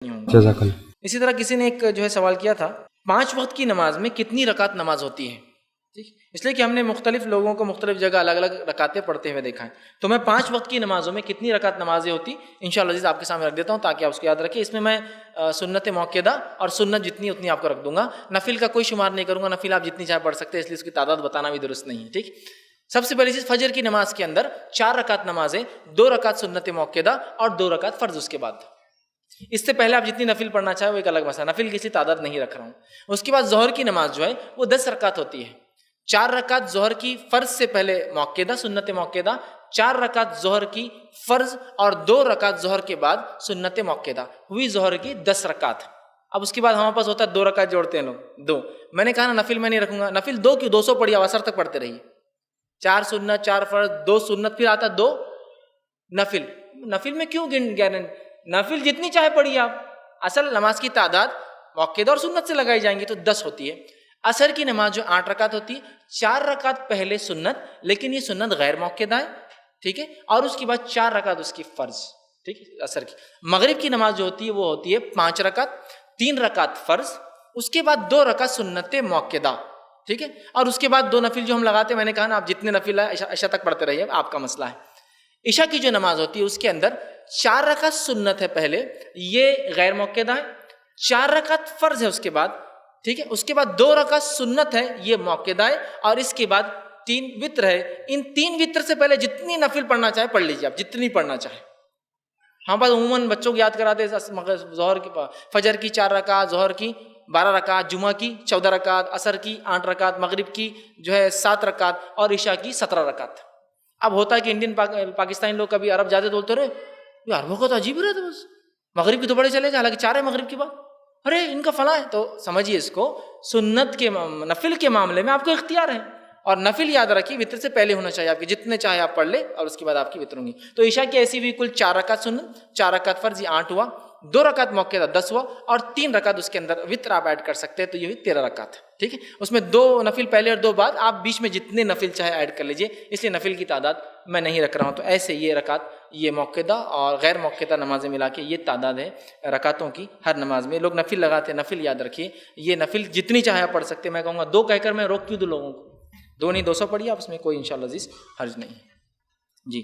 ہوں گا۔ جزاک اللہ۔ اسی طرح کسی نے ایک جو ہے سوال کیا تھا 5 وقت کی نماز میں کتنی رکعت نماز ہوتی ہے؟ ٹھیک، اس لیے کہ ہم نے مختلف لوگوں کو مختلف جگہ الگ الگ رکعتیں پڑھتے ہوئے دیکھا ہے، تو میں 5 وقت کی نمازوں میں کتنی رکعت نمازیں ہوتی انشاءاللہ عزیز آپ کے سامنے رکھ دیتا ہوں تاکہ آپ اس کو یاد رکھیں۔ اس میں سنت موقعہ اور سنت جتنی اتنی آپ کو رکھ دوں گا، نفل کا کوئی شمار نہیں کروں گا، نفل آپ جتنی چاہے پڑھ سکتے ہیں، اس لیے اس کی تعداد بتانا بھی درست نہیں ہے۔ ٹھیک، سب سے پہلی چیز فجر کی نماز کے اندر 4 رکعت نمازیں، 2 رکعت سنت موقعہ اور 2 رکعت فرض اس کے بعد۔ اس سے پہلے آپ جتنی نفل پڑھنا چاہے وہ ایک الگ مسئلہ، نفل کسی تعداد نہیں رکھ رہا ہوں۔ اس کے بعد ظہر کی نماز جو ہے وہ 10 رکعت ہوتی ہے، 4 رکعت ظہر کی فرض سے پہلے موقعہ سنت موقعہ، 4 رکعت ظہر کی فرض اور 2 رکعت ظہر کے بعد سنت موقعہ، ہوئی ظہر کی 10 رکعت۔ اب اس کے بعد ہمارے پاس ہوتا ہے 2 رکعت جوڑتے ہیں لوگ 2، میں نے کہا نا نفل میں نہیں رکھوں گا، نفل 2 کیوں، 200 پڑھیے، اثر تک پڑھتے رہیے، 4 سنت 4 فرض 2 سنت، پھر آتا 2 نفل۔ نفل میں کیوں نفل جتنی چاہے پڑھیے آپ، اصل نماز کی تعداد موقعہ اور سنت سے لگائی جائیں گی تو 10 ہوتی ہے۔ عصر کی نماز جو 8 رکعت ہوتی ہے، 4 رکعت پہلے سنت، لیکن یہ سنت غیر موقعہ ہے، ٹھیک ہے، اور اس کے بعد 4 رکعت اس کی فرض، ٹھیک ہے، عصر کی۔ مغرب کی نماز جو ہوتی ہے وہ ہوتی ہے 5 رکعت، 3 رکعت فرض، اس کے بعد 2 رکعت سنت موقعہ، ٹھیک ہے، اور اس کے بعد 2 نفل جو ہم لگاتے ہیں، میں نے کہا نا آپ جتنے نفل ہے عشاء تک پڑھتے رہیے، آپ کا مسئلہ ہے۔ عشاء کی جو نماز ہوتی ہے اس کے اندر 4 رکعت سنت ہے پہلے، یہ غیر موقعہ ہے، 4 رکعت فرض ہے اس کے بعد، ٹھیک ہے، اس کے بعد 2 رکعت سنت ہے، یہ موقعہ ہے، اور اس کے بعد 3 وتر ہے۔ ان 3 وتر سے پہلے جتنی نفل پڑھنا چاہے پڑھ لیجیے، آپ جتنی پڑھنا چاہے۔ ہم بس عموماً بچوں کو یاد کراتے ہیں ظہر کی فجر کی 4 رکعت، ظہر کی 12 رکعت، جمعہ کی 14 رکعت، عصر کی 8 رکعت، مغرب کی جو ہے 7 رکعت اور عشاء کی 17 رکعت۔ اب ہوتا ہے کہ انڈین پاکستانی لوگ کبھی عرب جاتے بولتے رہے یہ عربوں کا تو عجیب ہی رہتا، بس مغرب کی تو بڑے چلے گا، حالانکہ 4 ہے مغرب کی بات، ارے ان کا فلاں ہے، تو سمجھیے اس کو سنت کے نفل کے معاملے میں آپ کو اختیار ہے، اور نفل یاد رکھیے وتر سے پہلے ہونا چاہیے آپ کے، جتنے چاہے آپ پڑھ لیں اور اس کے بعد آپ کی وتر ہوں گی۔ تو عشاء کی ایسی بھی کل 4 رکعت سنت، 4 رکعت فرض، یہ 8 ہوا، 2 رکعت موقعہ 10 ہوا، اور 3 رکعت اس کے اندر وتر آپ ایڈ کر سکتے ہیں، تو یہ ہوئی 13 رکعت، ٹھیک ہے۔ اس میں 2 نفل پہلے اور 2 بعد، آپ بیچ میں جتنے نفل چاہے ایڈ کر لیجئے، اس لیے نفل کی تعداد میں نہیں رکھ رہا ہوں۔ تو ایسے یہ رکعت، یہ موقعہ اور غیر موقعہ نمازیں ملا کے یہ تعداد ہے رکعتوں کی ہر نماز میں۔ لوگ نفل لگاتے ہیں، نفل یاد رکھیے، یہ نفل جتنی چاہے آپ پڑھ سکتے ہیں۔ میں کہوں گا 2 کہہ کر میں روک کیوں دوں لوگوں کو، 2 نہیں 200 پڑھیے آپ، اس میں کوئی انشاءاللہ عزیز حرج نہیں ہے۔ جی